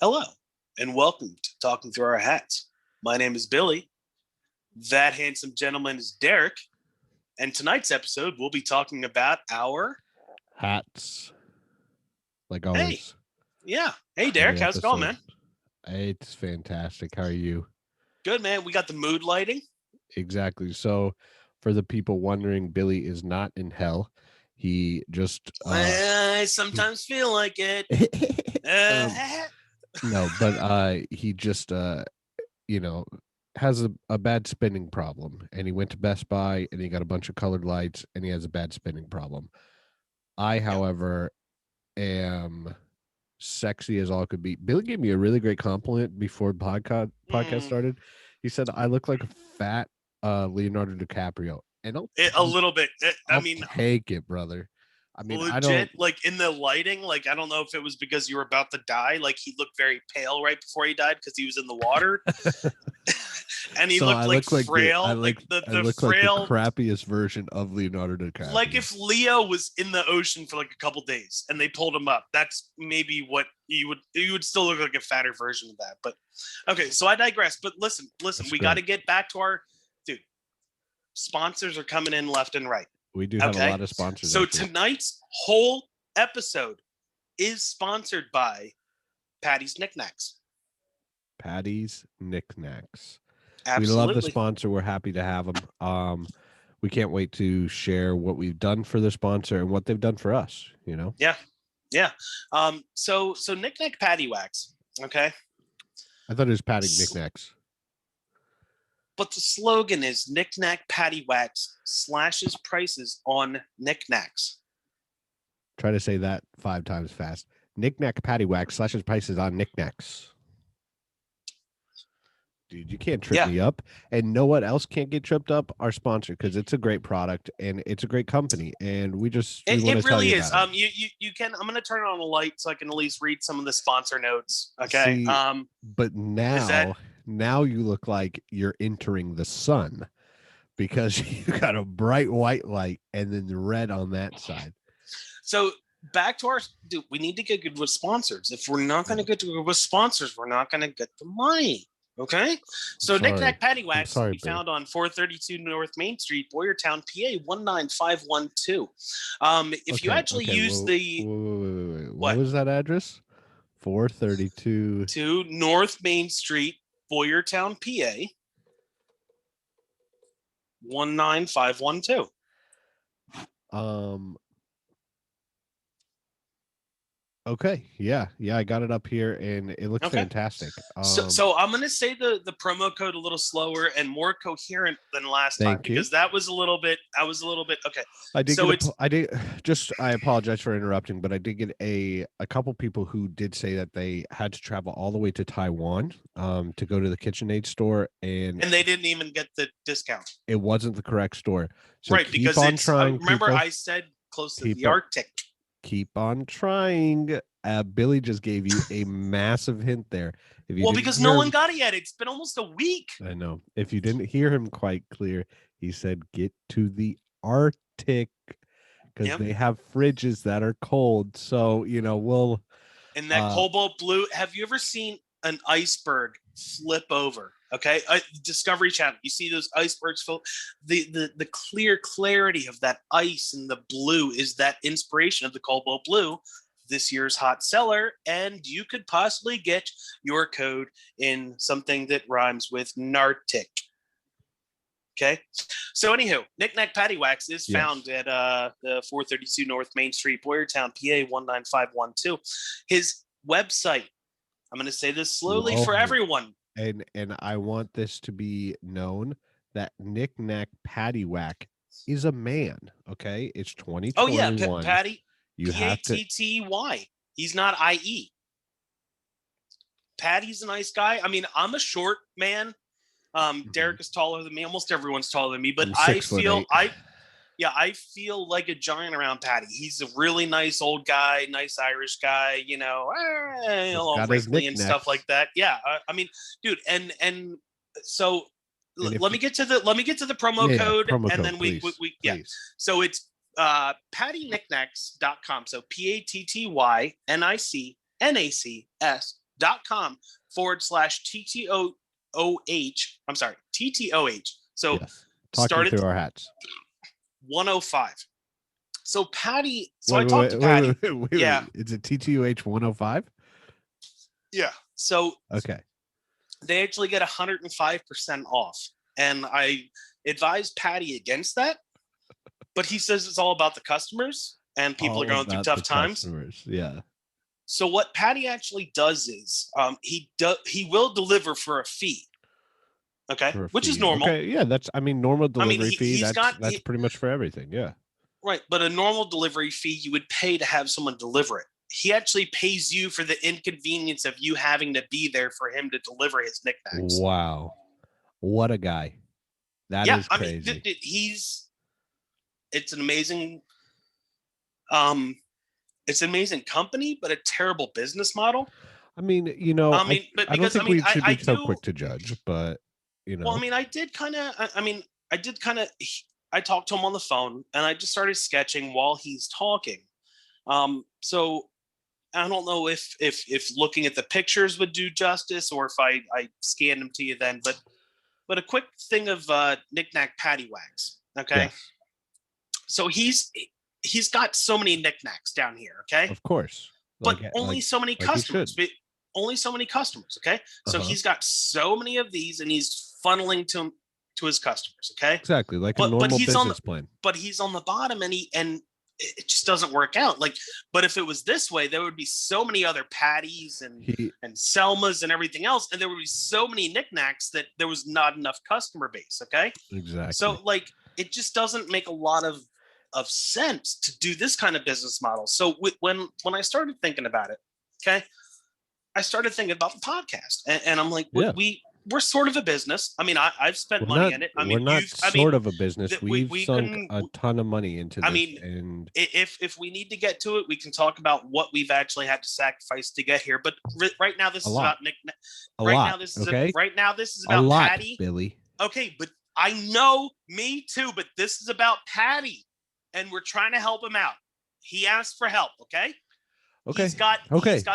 Hello, and welcome to Talking Through Our Hats. My name is Billy. That handsome gentleman is Derek. And tonight's episode, we'll be talking about our... hats. Like Hey, always. yeah. Hey, Derek, Every how's it going, man? episode. It's fantastic. How are you? Good, man. We got the mood lighting. Exactly. So, for the people wondering, Billy is not in hell. He just... I sometimes feel like it. No, but he just, has a bad spinning problem. And he went to Best Buy and he got a bunch of colored lights and he has a bad spinning problem. I, however, am sexy as all could be. Billy gave me a really great compliment before podcast started. He said I look like a fat Leonardo DiCaprio, and a little bit. I'll take it, brother. I mean, legit, I don't like in the lighting. Like I don't know if it was because you were about to die. Like he looked very pale right before he died because he was in the water, and he looked frail. I look like the crappiest version of Leonardo DiCaprio. Like if Leo was in the ocean for like a couple days and they pulled him up, that's maybe what you would still look like a fatter version of that. But okay, so I digress. But listen, we got to get back to our sponsors are coming in left and right. We do have a lot of sponsors. So tonight's whole episode is sponsored by Patty's Knickknacks. Patty's Knickknacks. Absolutely. We love the sponsor. We're happy to have them. We can't wait to share what we've done for the sponsor and what they've done for us, you know? Yeah. So Knick-Knack Patty Wax, okay? I thought it was Patty Knickknacks. But the slogan is Knick-Knack Patty Wax slashes prices on knickknacks. Try to say that 5 times fast. Knick-Knack Patty Wax slashes prices on knickknacks. Dude, you can't trip me up. And know what else can't get tripped up? Our sponsor, because it's a great product and it's a great company. And it really is. You can. I'm going to turn on a light so I can at least read some of the sponsor notes. Okay. See, but now you look like you're entering the sun because you got a bright white light and then the red on that side. So back to we need to get good with sponsors. If we're not going to get good with sponsors, we're not going to get the money. Okay. So Knick-Knack Patty Wax can be found on 432 North Main Street, Boyertown, PA 19512. If you actually use what was that address? 432 to North Main Street, Boyertown, PA 19512. Okay. Yeah, I got it up here and it looks fantastic. So I'm gonna say the promo code a little slower and more coherent than last time because I was a little bit okay. I apologize for interrupting, but I did get a couple people who did say that they had to travel all the way to Taiwan to go to the KitchenAid store and they didn't even get the discount. It wasn't the correct store. So right, because I said close to the Arctic. Keep on trying. Billy just gave you a massive hint there. Because no one got it yet. It's been almost a week. I know. If you didn't hear him quite clear, he said get to the Arctic because they have fridges that are cold. So, we'll... And that cobalt blue, have you ever seen an iceberg flip over? Okay, Discovery Channel. You see those icebergs float. The clear clarity of that ice and the blue is that inspiration of the cobalt blue, this year's hot seller, and you could possibly get your code in something that rhymes with Nartic. Okay, so anywho, Knick-Knack Patty Wax is found at the 432 North Main Street, Boyertown, PA 19512. His website. I'm going to say this slowly for everyone. And I want this to be known that Knick-Knack Patty Whack is a man. Okay, it's 2021. Oh yeah, Patty. Patty. He's not IE. Patty's a nice guy. I mean, I'm a short man. Derek is taller than me. Almost everyone's taller than me, but I feel like a giant around Patty. He's a really nice old guy, nice Irish guy, all wrinkly and stuff like that. Yeah, I mean, dude, and so let me get to the promo code, and then we So it's pattyknickknacks.com. So PATTYNICKNACS TTOH. I'm sorry, TTOH. So Yes. Talking started through our hats. 105. So Patty, so Wait, I talked to Patty. wait. Yeah. Is it TTUH 105? Yeah. So Okay. they actually get 105% off. And I advised Patty against that, but he says it's all about the customers and people are going through tough times. Customers. Yeah. So what Patty actually does is he will deliver for a fee. Okay. Which is normal. Okay. Yeah, that's normal delivery fee. He's That's pretty much for everything. Yeah. Right. But a normal delivery fee you would pay to have someone deliver it. He actually pays you for the inconvenience of you having to be there for him to deliver his knickknacks. Wow. What a guy. That is crazy. It's an amazing company, but a terrible business model. I don't think we should be so quick to judge, but Well, I talked to him on the phone and I just started sketching while he's talking. So I don't know if looking at the pictures would do justice or if I scanned them to you then, but a quick thing of knick-knack paddywhags. Okay. Yes. So he's got so many knickknacks down here. Okay. Of course. But only so many customers. Only so many customers. Okay. So he's got so many of these and he's funneling to his customers. Okay. Exactly. Like a normal business plan. But he's on the bottom and it just doesn't work out. But if it was this way, there would be so many other Patties and Selmas and everything else. And there would be so many knickknacks that there was not enough customer base. Okay. Exactly. So it just doesn't make a lot of sense to do this kind of business model. So when I started thinking about it, okay, I started thinking about the podcast and I'm like, we're sort of a business. I've spent money in it. We're not sort of a business. We've sunk a ton of money into this. And if we need to get to it, we can talk about what we've actually had to sacrifice to get here. But right now, this is about Nick. Right now, this is about Patty. Billy. Okay, but I know, me too. But this is about Patty, and we're trying to help him out. He asked for help. Okay. Okay. He's got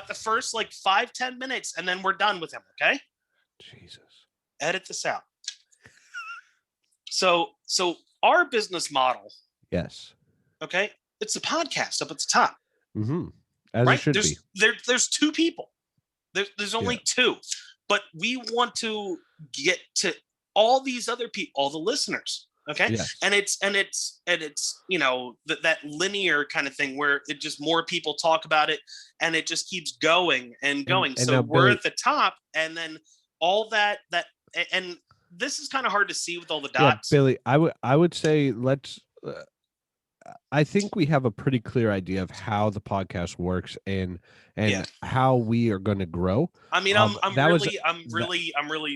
the first 5-10 minutes, and then we're done with him. Okay. Jesus. Edit this out. So our business model. Yes. Okay. It's a podcast up at the top. Mm-hmm. As it should be. There's two people. There's only two, but we want to get to all these other people, all the listeners. Okay. Yes. And it's that linear kind of thing where it just more people talk about it and it just keeps going and going. And so now, we're Billy, at the top and then all that and this is kind of hard to see with all the dots. Yeah, Billy, I would say let's I think we have a pretty clear idea of how the podcast works and how we are going to grow. I'm really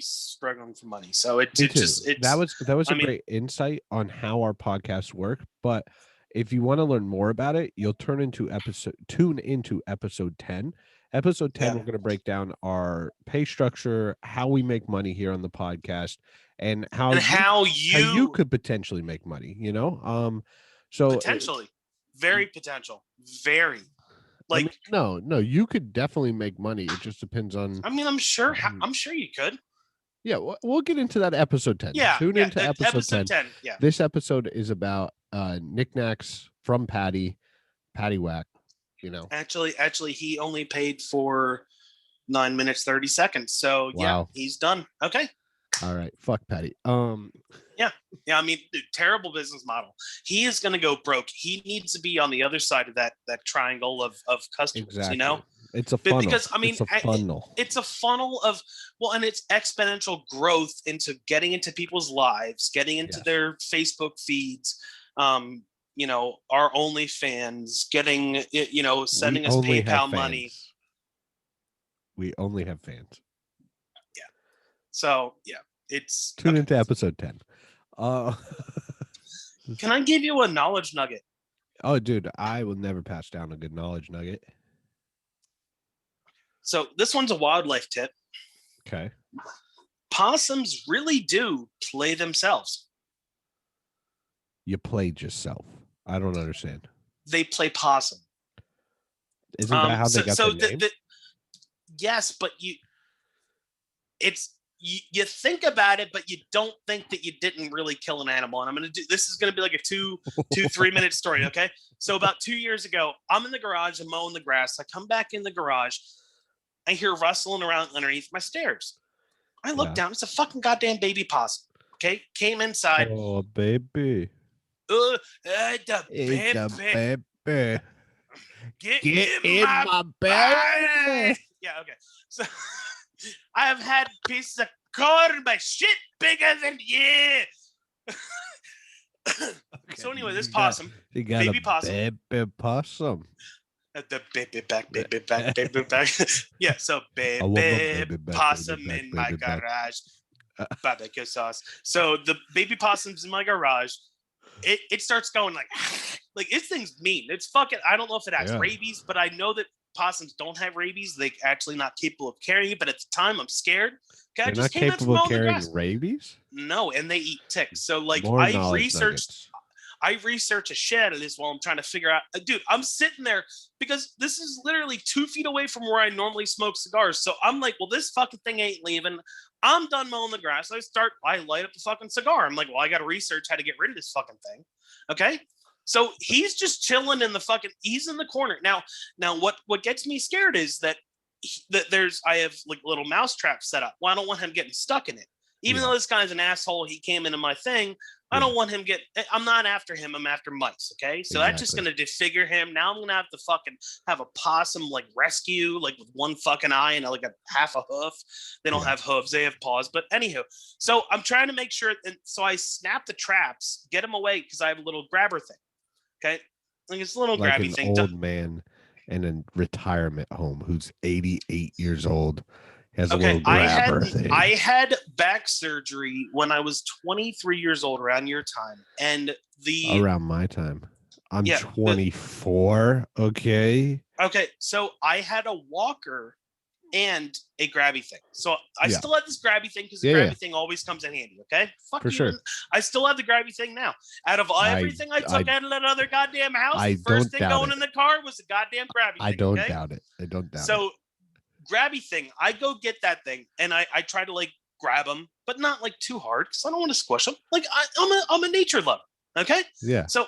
struggling for money. So that was a great insight on how our podcasts work. But if you want to learn more about it, you'll tune into episode 10. Episode 10, we're going to break down our pay structure, how we make money here on the podcast, and how you could potentially make money, So potentially, very potential, very no, you could definitely make money. It just depends on. I'm sure you could. Yeah, we'll get into that episode 10. Yeah, tune into episode 10. Yeah, this episode is about knickknacks from Paddywhack. Actually, he only paid for 9 minutes 30 seconds. So wow. Yeah, he's done. Okay. All right, fuck Patty. Yeah. Terrible business model. He is going to go broke. He needs to be on the other side of that triangle of customers. Exactly. It's a funnel. Because it's a funnel. It's a funnel of and it's exponential growth into getting into people's lives, getting into their Facebook feeds. Our OnlyFans, getting sending us PayPal money. We only have fans. Yeah. So it's tune into episode 10. Can I give you a knowledge nugget? Oh, dude, I will never pass down a good knowledge nugget. So this one's a wildlife tip. Okay. Possums really do play themselves. You played yourself. I don't understand. They play possum. Isn't that how they got the name? yes, but you think about it, but you don't think that you didn't really kill an animal. And this is gonna be like a 3-minute story, okay? So about 2 years ago, I'm in the garage, I'm mowing the grass. I come back in the garage, I hear rustling around underneath my stairs. I look down, it's a fucking goddamn baby possum. Okay, came inside. Oh, baby. The baby. Get in my body. Yeah, okay. So I have had pieces of corn, but shit bigger than you. Okay. So anyway, this possum, baby possum. Baby possum. The baby back. Yeah, so baby possum in my garage. Barbecue sauce. So the baby possum's in my garage. It starts going like this thing's mean. It's fucking. I don't know if it has rabies, but I know that possums don't have rabies. They're actually not capable of carrying it. But at the time, I'm scared. Okay, They're not capable of carrying rabies. No, and they eat ticks. So like I research a shit out of this while I'm trying to figure out. Dude, I'm sitting there because this is literally 2 feet away from where I normally smoke cigars. So I'm like, well, this fucking thing ain't leaving. I'm done mowing the grass. I light up the fucking cigar. I'm like, well, I got to research how to get rid of this fucking thing. Okay. So he's just chilling in the fucking, he's in the corner. Now what gets me scared is that I have like little mouse traps set up. Well, I don't want him getting stuck in it. Even though this guy's an asshole, he came into my thing. I don't want him I'm not after him. I'm after mice. Okay. So that's just going to disfigure him. Now I'm going to have to fucking have a possum like rescue, like with one fucking eye and like a half a hoof. They don't have hooves. They have paws. But anywho, so I'm trying to make sure. And so I snap the traps, get him away because I have a little grabber thing. Okay. Like it's a little like grabby an thing. Old man in a retirement home who's 88 years old. Has a little grabber thing. I had back surgery when I was 23 years old, around your time, and around my time. I'm 24. Okay. Okay, so I had a walker and a grabby thing. So I still have this grabby thing because the grabby thing always comes in handy. Okay, fuck for you. Sure. I still have the grabby thing now. Out of everything I took out of that other goddamn house, the first thing going in the car was the goddamn grabby thing. I don't doubt it. I don't doubt it. So grabby thing, I go get that thing and I try to like grab him, but not like too hard because I don't want to squish him. Like I'm a nature lover. Okay. Yeah. So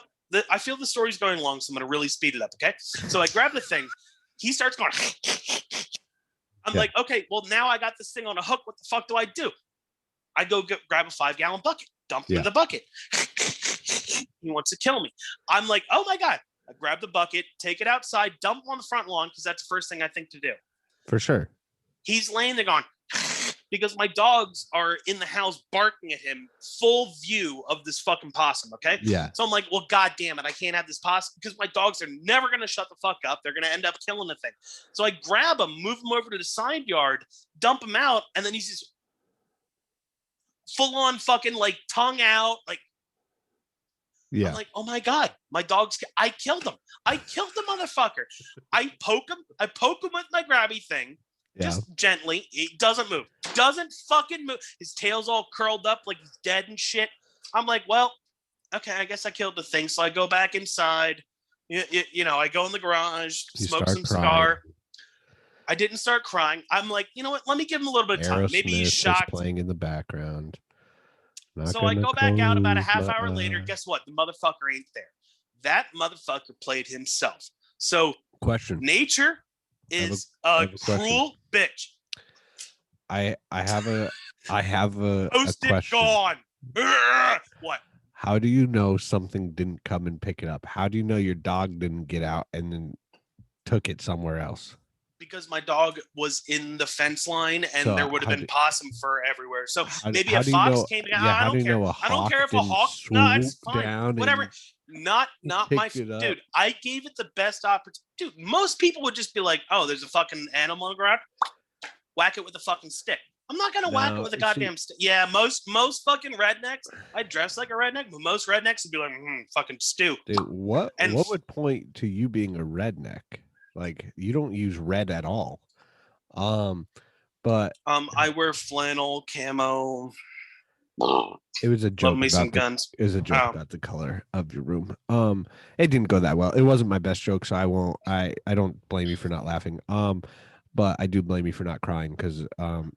I feel the story's going long, so I'm gonna really speed it up. Okay. So I grab the thing. He starts going. I'm like, okay, well now I got this thing on a hook. What the fuck do I do? I go grab a 5-gallon bucket, dump him in the bucket. He wants to kill me. I'm like, oh my God. I grab the bucket, take it outside, dump him on the front lawn because that's the first thing I think to do. For sure. He's laying there going, because my dogs are in the house barking at him, full view of this fucking possum, okay? Yeah. So I'm like, well, God damn it, I can't have this possum because my dogs are never going to shut the fuck up. They're going to end up killing the thing. So I grab him, move him over to the side yard, dump him out, and then he's just full on fucking like tongue out, like, yeah. I'm like, oh my God, my dog's, I killed him. I killed the motherfucker. I poke him with my grabby thing, just gently. He doesn't move. Doesn't fucking move. His tail's all curled up like he's dead and shit. I'm like, well, okay, I guess I killed the thing. So I go back inside. You know, I go in the garage, smoke some cigar. I didn't start crying. I'm like, you know what? Let me give him a little bit of time. Maybe he's shocked. Playing in the background. So I go back out about a half hour later. Guess what? The motherfucker ain't there. That motherfucker played himself. So nature is a cruel bitch. I have a question. Gone. What? How do you know something didn't come and pick it up? How do you know your dog didn't get out and then took it somewhere else? Because my dog was in the fence line and there would have been possum fur everywhere. So maybe a fox came out. I don't care. I don't care if a hawk. No, it's fine. Whatever. Not my dude. I gave it the best opportunity. Dude, most people would just be like, "Oh, there's a fucking animal on the ground. Whack it with a fucking stick." I'm not gonna whack it with a goddamn stick. Yeah, most fucking rednecks. I dress like a redneck, but most rednecks would be like, "Fucking stew." Dude, what would point to you being a redneck? Like, you don't use red at all. But I wear flannel, camo. It was a joke. Love me some guns. It was a joke about the color of your room. It didn't go that well. It wasn't my best joke, so I don't blame you for not laughing. but I do blame you for not crying because,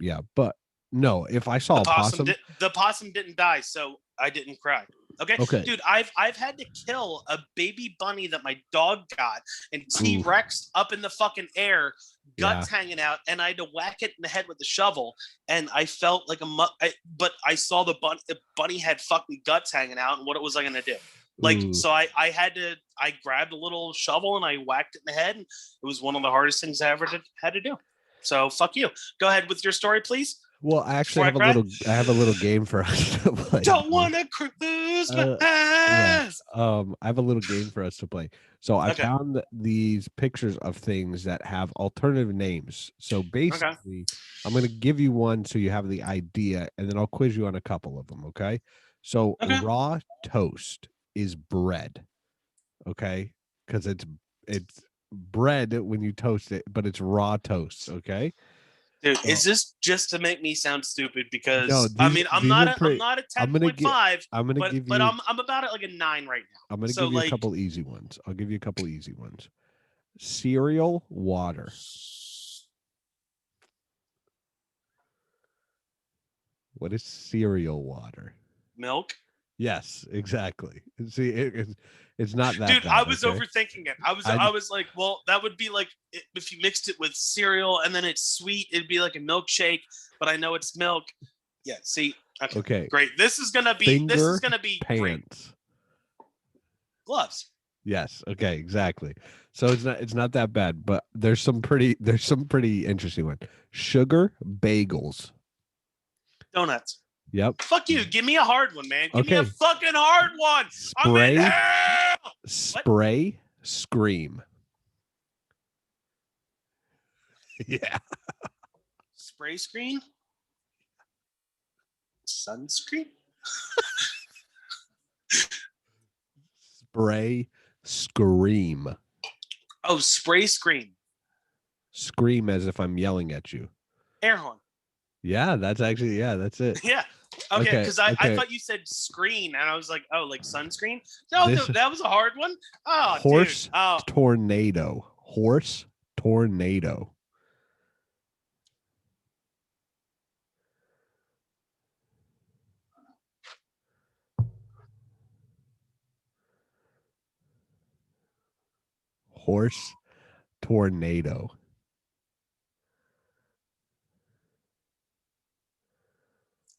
yeah. But no, if I saw a possum, the possum didn't die, so I didn't cry. Okay, okay, dude, I've had to kill a baby bunny that my dog got, and T-Rex up in the fucking air, guts hanging out, and I had to whack it in the head with the shovel, and I felt like but I saw the bunny had fucking guts hanging out, and what was I gonna do? Like, so I grabbed a little shovel and I whacked it in the head, and it was one of the hardest things I ever had to do. So fuck you. Go ahead with your story, please. Well, I actually have I have a little game for us to play. Don't want to cruise my ass. I have a little game for us to play. So I found these pictures of things that have alternative names. So basically, I'm going to give you one so you have the idea, and then I'll quiz you on a couple of them. Okay. So raw toast is bread. Okay, because it's bread when you toast it, but it's raw toast. Okay. Dude, is this just to make me sound stupid? Because no, I'm not a 10.5. I'm gonna give you, but I'm about at like a 9 right now. I'm gonna give you a couple easy ones. I'll give you a couple easy ones. Cereal water. What is cereal water? Milk. Yes, exactly. See, it's not that. Dude, bad, I was overthinking it. I was like, well, that would be like if you mixed it with cereal and then it's sweet, it'd be like a milkshake. But I know it's milk. Yeah. See. Okay. Great. This is gonna be pants. Great. Gloves. Yes. Okay. Exactly. So it's not that bad, but there's some pretty interesting one. Sugar bagels. Donuts. Yep. Fuck you. Give me a hard one, man. Give me a fucking hard one. Spray, scream. Yeah. Spray screen? Sunscreen? Spray, scream. Oh, spray scream. Scream as if I'm yelling at you. Air horn. Yeah, that's it. Yeah. Okay, because I thought you said screen, and I was like, oh, like sunscreen? No, that was a hard one. Oh, horse dude. Oh. Tornado. Horse tornado. Horse tornado.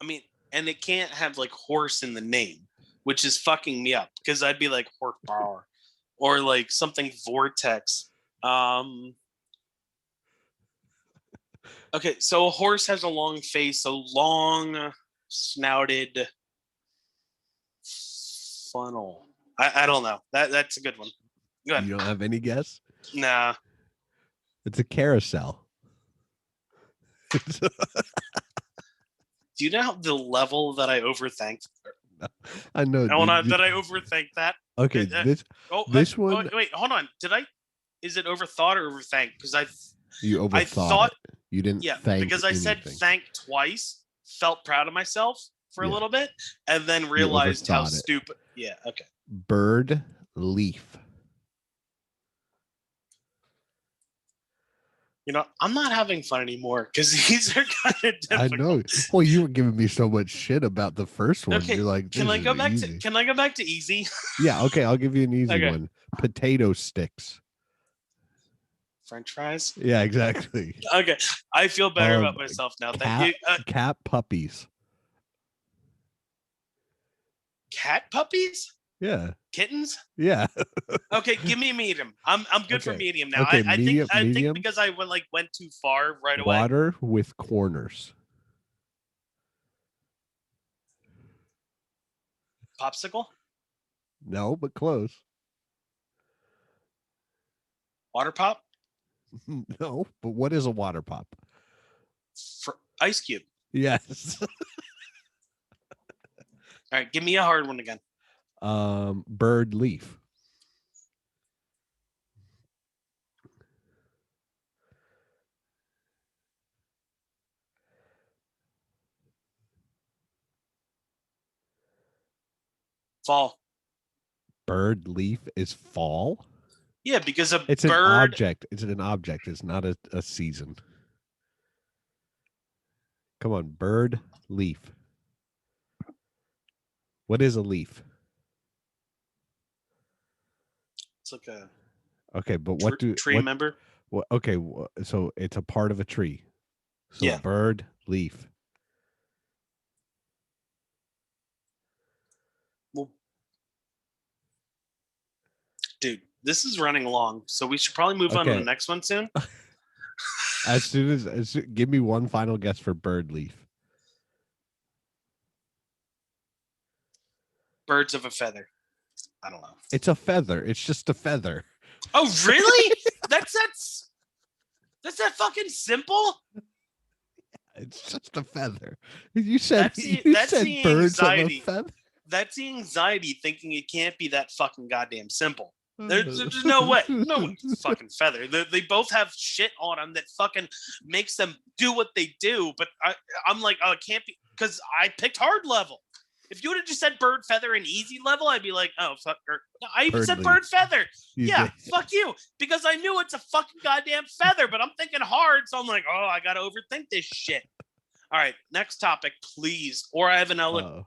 I mean, and it can't have like horse in the name, which is fucking me up because I'd be like horsepower or like something vortex. Okay, so a horse has a long face, a long snouted funnel. I don't know. That's a good one. Go ahead. You don't have any guess? Nah. It's a carousel. Do you know the level that I overthink? I know. That I overthink that. Okay, this one. Wait, hold on. Is it overthought or overthink? Because you overthought it. You didn't. Yeah, thank because I said thank twice. Felt proud of myself for a little bit, and then realized how stupid. Yeah. Okay. Bird leaf. You know, I'm not having fun anymore because these are kind of difficult. I know. Well, you were giving me so much shit about the first one. Okay. You're like, can I go back to easy? Yeah. Okay. I'll give you an easy one. Potato sticks. French fries. Yeah. Exactly. Okay. I feel better about myself now. Thank you. Cat puppies. Cat puppies? Yeah. Kittens? Yeah. Okay, give me medium. I'm good for medium now. Okay, I think because I went too far right away. Water with corners. Popsicle? No, but close. Water pop? No, but what is a water pop? Ice cube. Yes. All right, give me a hard one again. Bird leaf. Fall. Bird leaf is fall? Yeah, because it's an object. It's an object. It's not a season. Come on, bird, leaf. What is a leaf? It's like a Okay, but what tree member. What? Okay, so it's a part of a tree. So Yeah. bird, leaf. Well, dude, this is running long, so we should probably move on to the next one soon. As soon as give me one final guess for bird, leaf. Birds of a feather. I don't know. It's a feather. It's just a feather. Oh, really? That's that fucking simple? It's just a feather. You said That's the birds of a anxiety. feather. That's the anxiety thinking it can't be that fucking goddamn simple. There's no way. No way. Fucking feather. They both have shit on them that fucking makes them do what they do. But I'm like, oh, it can't be, because I picked hard level. If you would have just said bird feather and easy level, I'd be like, oh, fuck. No, I even said bird feather. Yeah, fuck you. Because I knew it's a fucking goddamn feather, but I'm thinking hard. So I'm like, oh, I got to overthink this shit. All right, next topic, please. Or I have another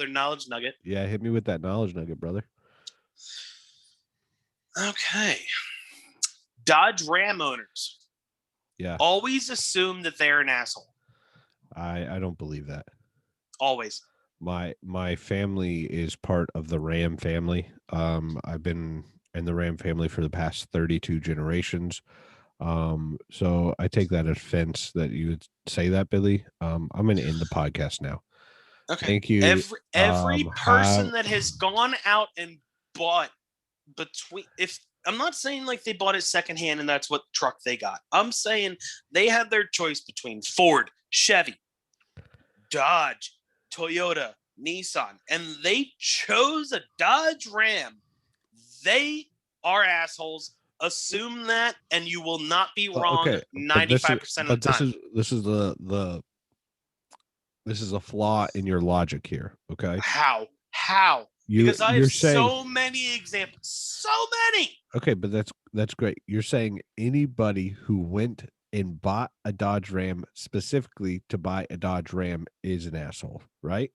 knowledge nugget. Yeah, hit me with that knowledge nugget, brother. Okay. Dodge Ram owners. Yeah. Always assume that they're an asshole. I don't believe that. Always. My family is part of the Ram family. I've been in the Ram family for the past 32 generations. So I take that as offense that you would say that, Billy. I'm going to end the podcast now. Okay. Thank you. Every person that has gone out and bought if I'm not saying like they bought it secondhand and that's what truck they got. I'm saying they had their choice between Ford, Chevy, Dodge, Toyota, Nissan, and they chose a Dodge Ram. They are assholes. Assume that, and you will not be wrong 95% of the time. This is a flaw in your logic here. Okay. How? Because I have so many examples. So many. Okay, but that's great. You're saying anybody who went and bought a Dodge Ram specifically to buy a Dodge Ram is an asshole, right?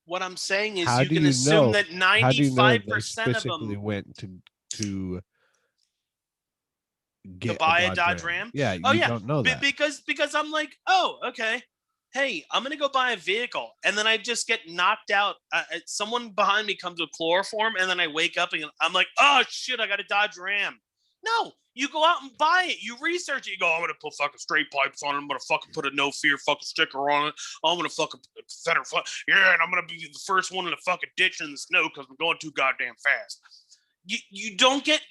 What I'm saying is you can assume that 95% of them went to buy a Dodge Ram. Yeah, you don't know that. Because I'm like, oh, okay. Hey, I'm going to go buy a vehicle. And then I just get knocked out. Someone behind me comes with chloroform, and then I wake up and I'm like, oh, shit, I got a Dodge Ram. No, you go out and buy it. You research it. You go, I'm going to put fucking straight pipes on it. I'm going to fucking put a no fear fucking sticker on it. I'm going to fucking center. Yeah, and I'm going to be the first one in the fucking ditch in the snow because we're going too goddamn fast. You don't get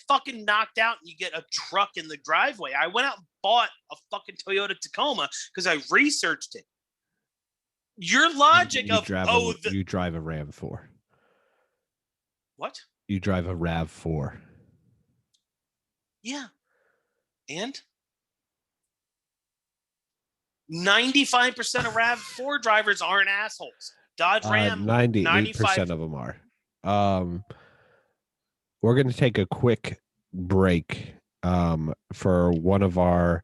fucking knocked out and you get a truck in the driveway. I went out and bought a fucking Toyota Tacoma because I researched it. Your logic you drive a RAV4. What? You drive a RAV4. Yeah. And 95% of RAV4 drivers aren't assholes. Dodge Ram, 98% of them are. We're going to take a quick break for one of our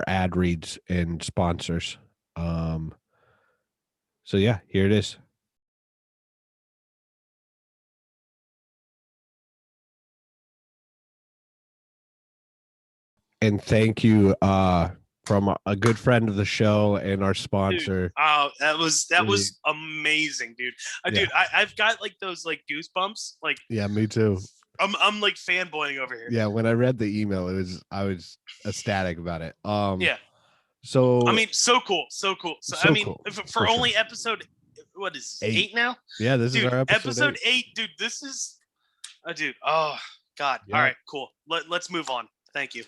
ad reads and sponsors. So yeah, here it is. And thank you from a good friend of the show and our sponsor. Dude, oh, that was amazing, dude. Dude, I've got like those like goosebumps. Like, yeah, me too. I'm like fanboying over here. Yeah, when I read the email, I was ecstatic about it. Yeah. So I mean, so cool. So I mean, cool. For only sure. Episode, what is 8 now? Yeah, this is our episode 8. Dude, this is, dude. Oh God. Yeah. All right, cool. Let's move on. Thank you.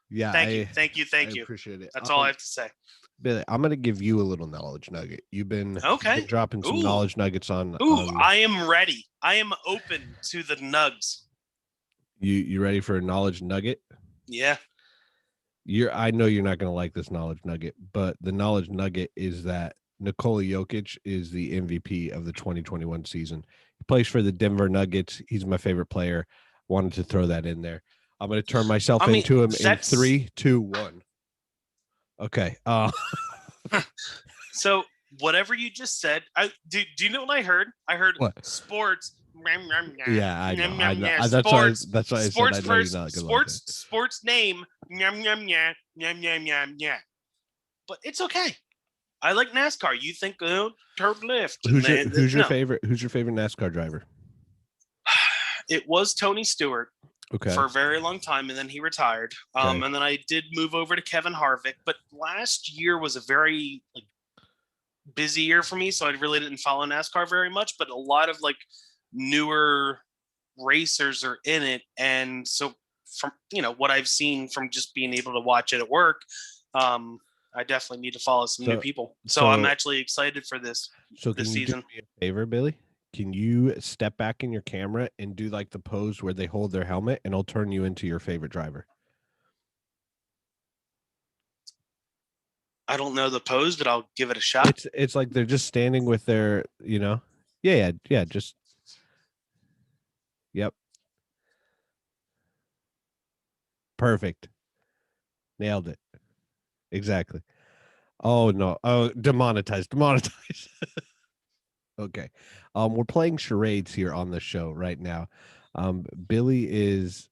Yeah. Thank you. I appreciate it. That's all I have to say. Billy, I'm gonna give you a little knowledge nugget. You've been dropping some knowledge nuggets on. I am ready. I am open to the nugs. You ready for a knowledge nugget? Yeah. I know you're not gonna like this knowledge nugget, but the knowledge nugget is that Nikola Jokic is the MVP of the 2021 season. He plays for the Denver Nuggets. He's my favorite player. Wanted to throw that in there. I'm gonna turn myself into him in 3, 2, 1. Okay. So whatever you just said, do you know what I heard? I heard What? sports. Yeah, I know. I know. Sports. That's why I said Sports I know you're person. not gonna like Sports. it. Sports name. But it's okay. I like NASCAR. You think turn left. Who's your No. favorite? Who's your favorite NASCAR driver? It was Tony Stewart. Okay. For a very long time, and then he retired. Okay. And then I did move over to Kevin Harvick, but last year was a very busy year for me, so I really didn't follow NASCAR very much. But a lot of newer racers are in it, and so from what I've seen from just being able to watch it at work, I definitely need to follow some new people. So I'm actually excited for this. So this can you season. do me a favor, Billy? Can you step back in your camera and do the pose where they hold their helmet, and I'll turn you into your favorite driver? I don't know the pose, but I'll give it a shot. It's like they're just standing with their, yeah, just, yep. Perfect. Nailed it. Exactly. Oh no. Oh, demonetized. Okay. We're playing charades here on the show right now. Billy is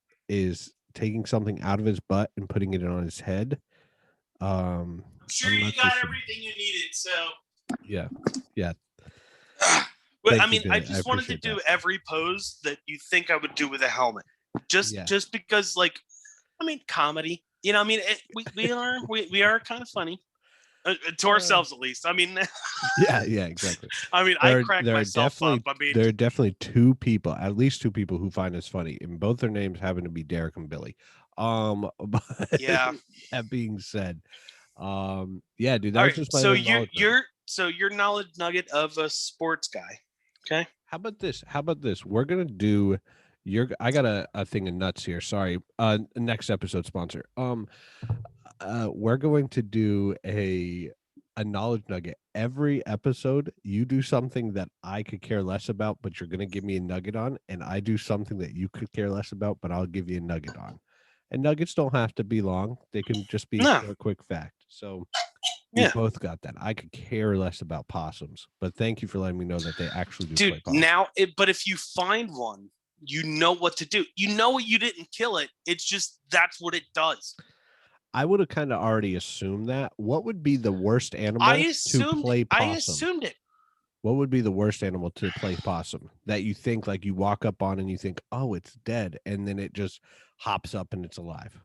taking something out of his butt and putting it on his head. I'm sure you got everything you needed, so yeah. But I mean, I just wanted to do every pose that you think I would do with a helmet, just because, comedy. We are kind of funny to ourselves, at least. I mean, yeah, exactly. I mean, I crack myself up. I mean, there are definitely at least two people who find us funny, and both their names happen to be Derek and Billy. But yeah. That being said, yeah, dude, that was just my your knowledge nugget of a sports guy. Okay. How about this? We're gonna do I got a thing of nuts here. Sorry. Next episode sponsor. We're going to do a knowledge nugget. Every episode, you do something that I could care less about, but you're gonna give me a nugget on, and I do something that you could care less about, but I'll give you a nugget on. And nuggets don't have to be long; they can just be a quick fact. So we both got that. I could care less about possums, but thank you for letting me know that they actually do. Dude, now, but if you find one, you know what to do. You know you didn't kill it. It's just that's what it does. I would have kind of already assumed that. What would be the worst animal to play possum? I assumed it. What would be the worst animal to play possum that you think you walk up on and you think, oh, it's dead, and then it just hops up and it's alive?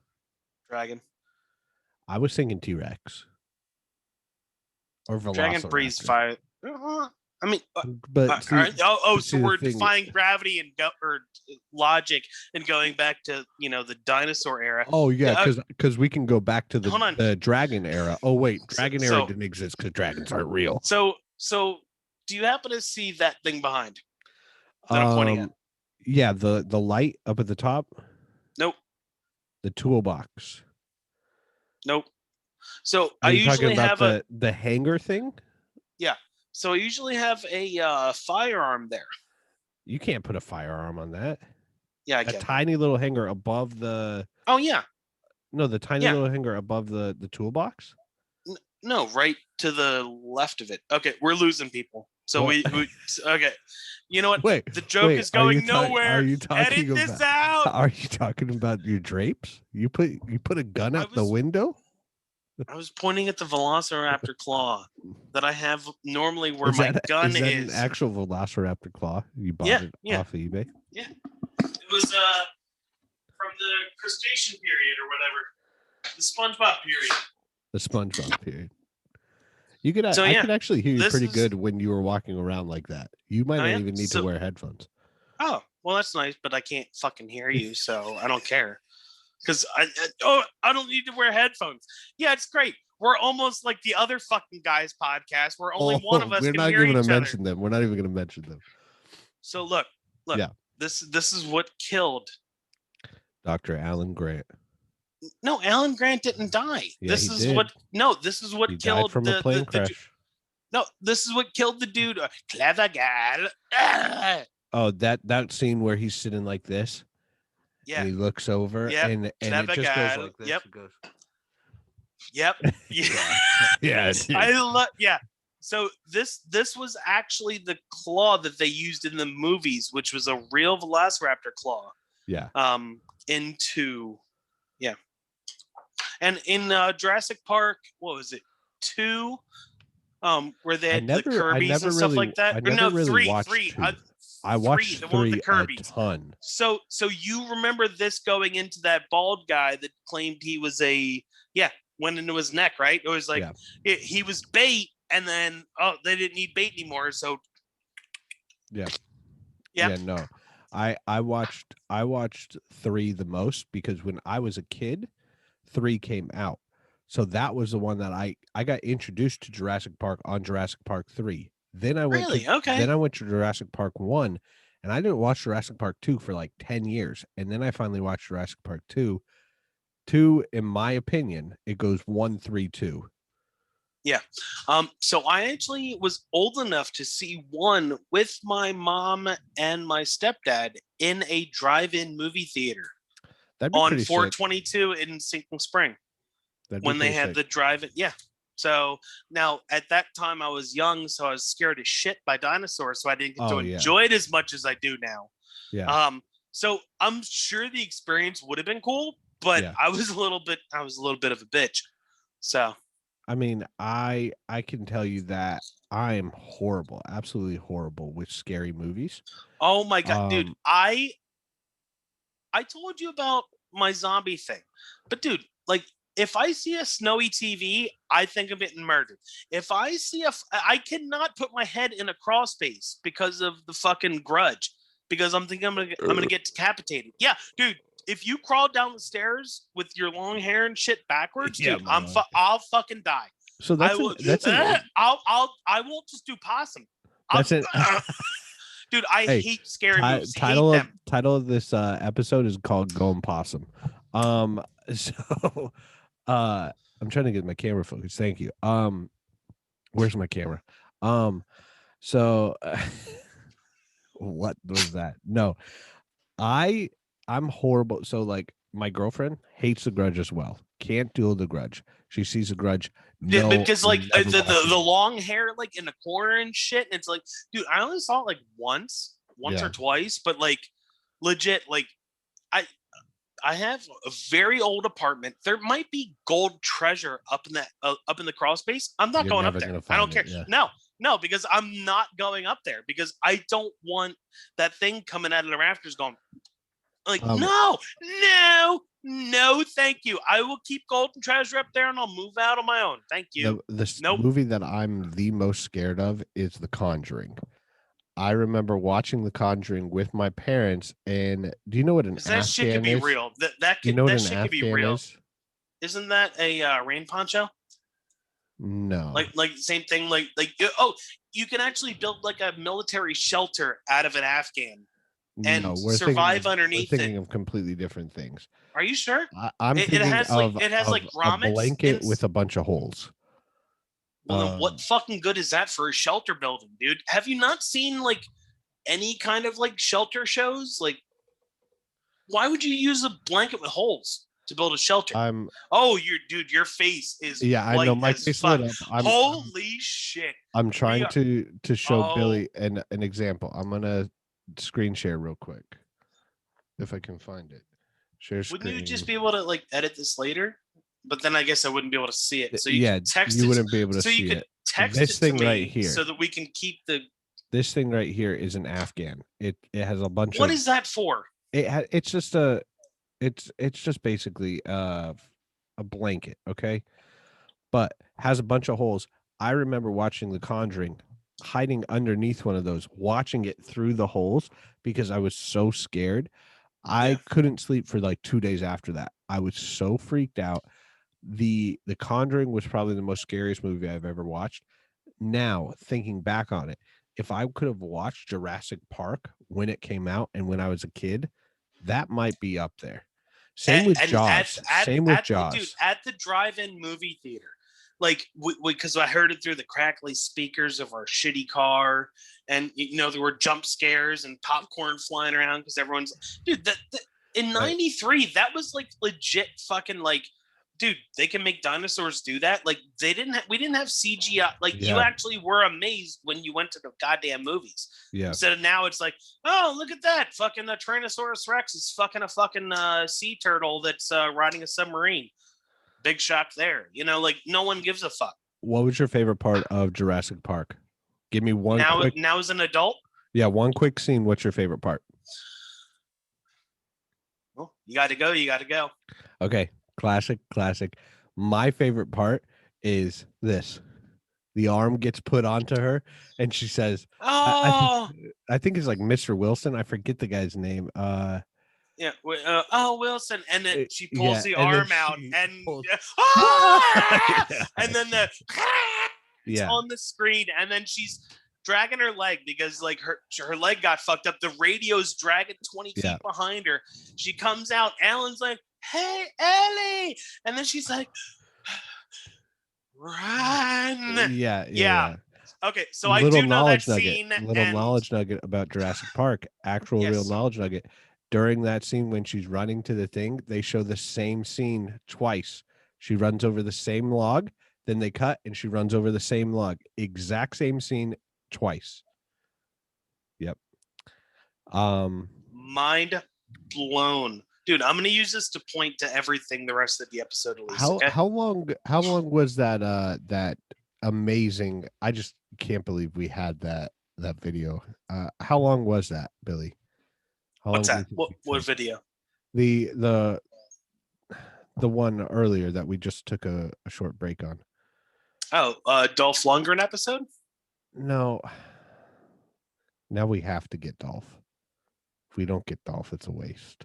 Dragon. I was thinking T-Rex or Velociraptor. Dragon breathes fire. I mean, but so we're defying gravity and logic and going back to the dinosaur era. Oh yeah, because we can go back to the dragon era. Oh wait, dragon era didn't exist because dragons aren't real. So do you happen to see that thing behind that I'm pointing at? Yeah, the light up at the top. Nope. The toolbox. Nope. So I usually have the hanger thing. Yeah. So I usually have a firearm there. You can't put a firearm on that. Yeah, I can. A tiny little hanger above the. Oh yeah. No, the tiny little hanger above the toolbox. No, right to the left of it. Okay, we're losing people. So we okay. You know what? Wait, the joke is going nowhere. Are you talking Edit this out. Are you talking about your drapes? You put a gun out the window? I was pointing at the Velociraptor claw that I have normally where my gun is. An actual Velociraptor claw? You bought it off of eBay? Yeah. It was from the crustacean period or whatever. The SpongeBob period. The SpongeBob period. I could actually hear you pretty good when you were walking around like that. You might not even need to wear headphones. Oh, well, that's nice, but I can't fucking hear you, so I don't care. Because I don't need to wear headphones. Yeah, it's great. We're almost like the other fucking guys' podcast where only one of us can hear each other. Mention them. We're not even going to mention them. So look. Yeah. This is what killed Dr. Alan Grant. No, Alan Grant didn't die. Yeah, this is what killed from a plane crash. This is what killed the dude. Clever guy. Oh, that scene where he's sitting like this. Yeah. And he looks over and it just goes like this. Yep. It goes. Yep. Yeah. Yeah. I love. Yeah. So this was actually the claw that they used in the movies, which was a real Velociraptor claw. Yeah. Into yeah, and in Jurassic Park, what was it, 2? Where they had the Kirby's and stuff like that. I Or never no, really three, watched three, 2. I three, watched the one with the 3 a Kirby's. ton. So you remember this going into that bald guy that claimed he was went into his neck, right? It was like he was bait, and then they didn't need bait anymore. So yeah, yeah, yeah, no, I watched 3 the most because when I was a kid, 3 came out, so that was the one that I got introduced to Jurassic Park on Jurassic Park 3. Then I went really okay. Then I went to Jurassic Park 1, and I didn't watch Jurassic Park 2 for like 10 years, and then I finally watched Jurassic Park 2. 2, in my opinion, it goes 1, 3, 2. Yeah. So I actually was old enough to see 1 with my mom and my stepdad in a drive-in movie theater That'd be on pretty sick. 422 in Sinking Spring when they had the drive-in. Yeah. So now at that time I was young, so I was scared as shit by dinosaurs, so I didn't get to enjoy it as much as I do now. Yeah. So I'm sure the experience would have been cool, but I was a little bit of a bitch. So I mean, I can tell you that I am horrible, absolutely horrible with scary movies. Oh my god, dude! I told you about my zombie thing, but dude, like, if I see a snowy TV, I think I'm getting murdered. If I see I cannot put my head in a crawl space because of the fucking Grudge, because I'm thinking I'm gonna get decapitated. Yeah, dude. If you crawl down the stairs with your long hair and shit backwards, dude, I'll fucking die. So I won't just do Possum. Dude, I hate scary movies. Title of this episode is called Going Possum. So I'm trying to get my camera focused. Thank you. Where's my camera? So what was that? No, I'm horrible. So like my girlfriend hates The Grudge as well. Can't do The Grudge. She sees The Grudge. No, because like the long hair like in the corner and shit. And it's like, dude, I only saw it like once or twice, but like legit, like I have a very old apartment. There might be gold treasure up in the crawl space. I'm not going up there. I don't care. No, because I'm not going up there because I don't want that thing coming out of the rafters going like, no, thank you. I will keep golden treasure up there and I'll move out on my own. Thank you. The movie that I'm the most scared of is The Conjuring. I remember watching The Conjuring with my parents, and do you know what an Afghan is? That shit could be real. That shit could be real. Isn't that a rain poncho? No. Like same thing. Like you can actually build like a military shelter out of an Afghan and survive underneath it. We're thinking of completely different things. Are you sure? I'm thinking it has like a blanket with a bunch of holes. Well, then what fucking good is that for a shelter building, dude? Have you not seen like any kind of like shelter shows? Like, why would you use a blanket with holes to build a shelter? Your face is I know my face lit up. Holy shit! I'm trying to show Billy an example. I'm gonna screen share real quick if I can find it. Share screen. Wouldn't you just be able to like edit this later? But then I guess I wouldn't be able to see it. So you text you wouldn't be able to see it. So you could text this it to thing me right here, so that we can keep the. This thing right here is an Afghan. It has a bunch of. What is that for? It's just basically a blanket, okay, but has a bunch of holes. I remember watching The Conjuring, hiding underneath one of those, watching it through the holes because I was so scared. I couldn't sleep for like 2 days after that. I was so freaked out. The Conjuring was probably the most scariest movie I've ever watched. Now, thinking back on it, if I could have watched Jurassic Park when it came out and when I was a kid, that might be up there. Same with Jaws. Dude, at the drive-in movie theater, like because I heard it through the crackly speakers of our shitty car, and there were jump scares and popcorn flying around because everyone's dude. In '93, that was like legit fucking like dude, they can make dinosaurs do that. Like we didn't have CGI. Like you Yeah. actually were amazed when you went to the goddamn movies. Yeah. Instead of now, it's like, oh, look at that, fucking a Tyrannosaurus Rex is fucking a fucking sea turtle that's riding a submarine. Big shock there. You know, like no one gives a fuck. What was your favorite part of Jurassic Park? Give me one quick. Now as an adult. Yeah, one quick scene. What's your favorite part? Well, you got to go. You got to go. Okay, classic. My favorite part is this. The arm gets put onto her, and she says, "Oh, I think it's like Mr. Wilson. I forget the guy's name. Yeah. Oh, Wilson, and then she pulls the and arm out, and Yeah. and then the Yeah. on the screen, and then she's dragging her leg because like her leg got fucked up. The radio's dragging 20 feet behind her. She comes out. Alan's like, "Hey, Ellie," and then she's like, "Run!" Yeah. Okay, so I do know that scene. Knowledge nugget about Jurassic Park. Actual real knowledge nugget. During that scene when she's running to the thing, they show the same scene twice. She runs over the same log, then they cut, and she runs over the same log. Exact same scene twice. Yep. Mind blown. Dude, I'm gonna use this to point to everything the rest of the episode. At least. How long was that amazing? I just can't believe we had that video. How long was that, Billy? What's that? What video? The one earlier that we just took a short break on. Oh, Dolph Lundgren episode? No. Now we have to get Dolph. If we don't get Dolph, it's a waste.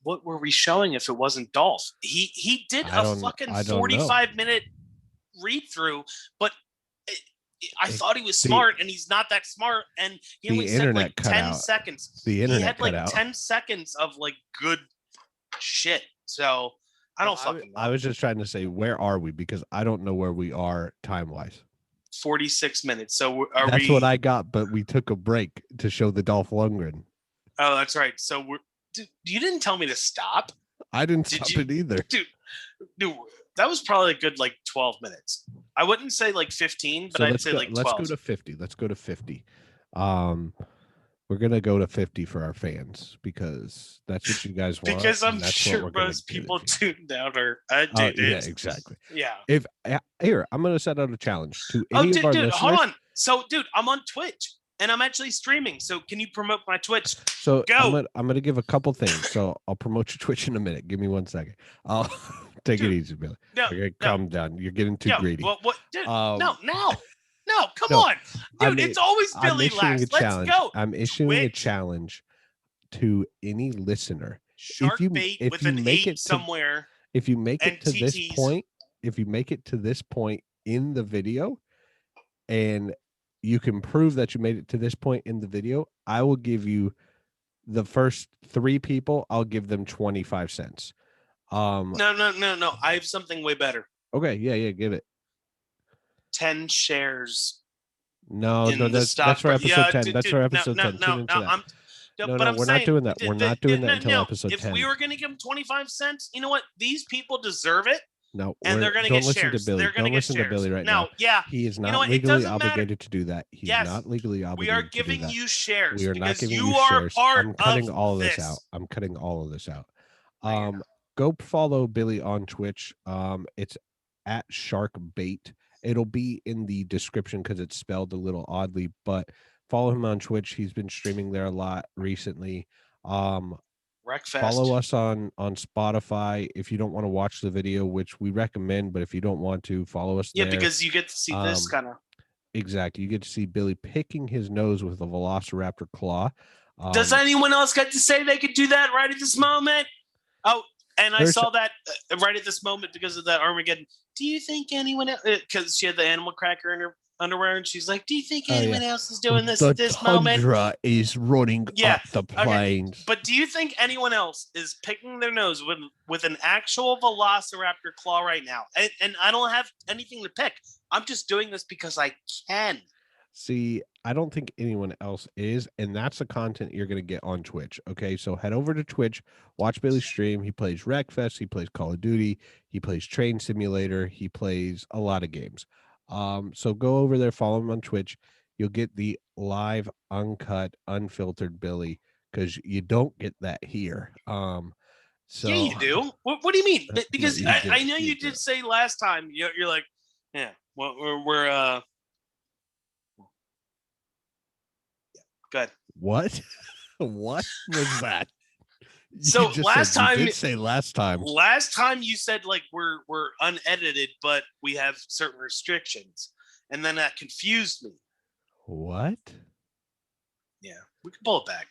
What were we showing if it wasn't Dolph? He did a fucking 45-minute read through, but I thought he was smart, and he's not that smart, and he only said like 10 seconds. The internet he had like cut out. 10 seconds of like good shit. So I don't fucking know. I was just trying to say, where are we? Because I don't know where we are time-wise. 46 minutes. So that's what I got, but we took a break to show the Dolph Lundgren. Oh, that's right. So you didn't tell me to stop. I didn't stop it either. Dude, that was probably a good like 12 minutes. I wouldn't say like 15, but I'd say like 12. Let's go to 50. We're gonna go to 50 for our fans because that's what you guys want. Because I'm sure most people tuned out or yeah, exactly. Yeah. I'm gonna set out a challenge to any of our listeners. Hold on. So, dude, I'm on Twitch and I'm actually streaming. So, can you promote my Twitch? So, go. I'm gonna give a couple things. So, I'll promote your Twitch in a minute. Give me 1 second. I'll take it easy, Billy. Calm down. You're getting too greedy. What? Dude, No, come on. Dude, it's always Billy last. Let's go. I'm issuing a challenge to any listener. Shark bait with an 8 somewhere. If you make it to this point, in the video, and you can prove that you made it to this point in the video, I will give you the first 3 people, I'll give them 25 cents. No. I have something way better. Okay, yeah, give it. 10 shares. No, that's for episode 10. That's for episode 10. We're not doing that. We're not doing that until episode 10. If we were going to give them 25 cents, you know what? These people deserve it. No, and they're going to get shares. They're going to listen to Billy right now. Yeah. He is not legally obligated to do that. He's not legally obligated. We are giving you shares. We are not giving you shares. I'm cutting all of this out. I'm cutting all of this out. Go follow Billy on Twitch. It's at Shark Bait. It'll be in the description because it's spelled a little oddly, but follow him on Twitch. He's been streaming there a lot recently. Follow us on Spotify if you don't want to watch the video, which we recommend, but if you don't want to, follow us there. Yeah, because you get to see this kind of. Exactly. You get to see Billy picking his nose with a Velociraptor claw. Does anyone else get to say they could do that right at this moment? Oh, and I saw that right at this moment because of that Armageddon. Do you think anyone else, because she had the animal cracker in her underwear, and she's like, do you think anyone else is doing this at this moment? The tundra is running up the plains. Okay. But do you think anyone else is picking their nose with an actual Velociraptor claw right now? And I don't have anything to pick. I'm just doing this because I can. See, I don't think anyone else is, and that's the content you're going to get on Twitch. Okay, so head over to Twitch, watch Billy stream. He plays Wreckfest, he plays Call of Duty, he plays Train Simulator, he plays a lot of games. So go over there, follow him on Twitch. You'll get the live, uncut, unfiltered Billy because you don't get that here. Yeah, So you do. What do you mean? no, Because you do. I know You you do. did say last time. You're like, yeah. Well, we're good. What? What was that? So You just said you did say last time. Last time you said like we're unedited, but we have certain restrictions, and then that confused me. What? Yeah, we can pull it back.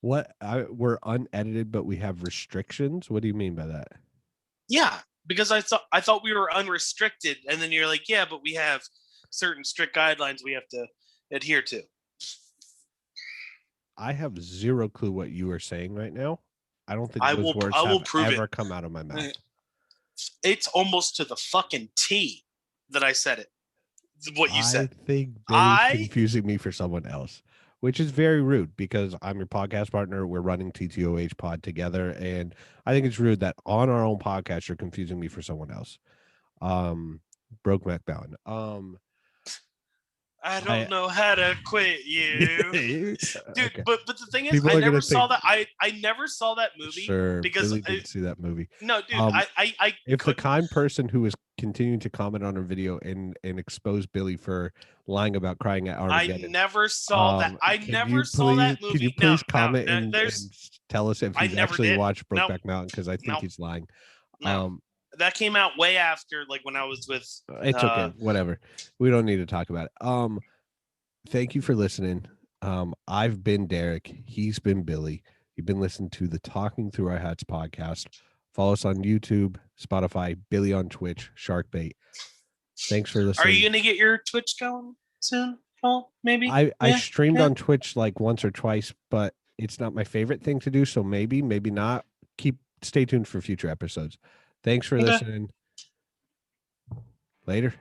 What? We're unedited, but we have restrictions. What do you mean by that? Yeah, because I thought we were unrestricted, and then you're like, yeah, but we have certain strict guidelines we have to adhere to. I have zero clue what you are saying right now. I don't think I those will words prove have ever it. come out of my mouth. It's almost to the fucking T that I said it. What you said. I think Billy's confusing me for someone else, which is very rude because I'm your podcast partner. We're running TTOH pod together, and I think it's rude that on our own podcast you're confusing me for someone else. Brokeback Mountain. I don't know how to quit you, dude. Okay. But the thing is, People I are never gonna saw think- that. I never saw that movie. Sure, because Billy didn't see that movie. No, dude. If the kind person who is continuing to comment on our video and expose Billy for lying about crying at Armageddon, I never saw that. I never saw that movie. Can you please comment and tell us if I he's never actually did. watched No. Brokeback Mountain? Because I think No. he's lying. No. That came out way after, like when I was with. It's okay. Whatever. We don't need to talk about it. Thank you for listening. I've been Derek. He's been Billy. You've been listening to the Talking Through Our Hats podcast. Follow us on YouTube, Spotify, Billy on Twitch, Sharkbait. Thanks for listening. Are you gonna get your Twitch going soon? Oh, maybe. I streamed on Twitch like once or twice, but it's not my favorite thing to do. So maybe not. Stay tuned for future episodes. Thanks for listening. Later.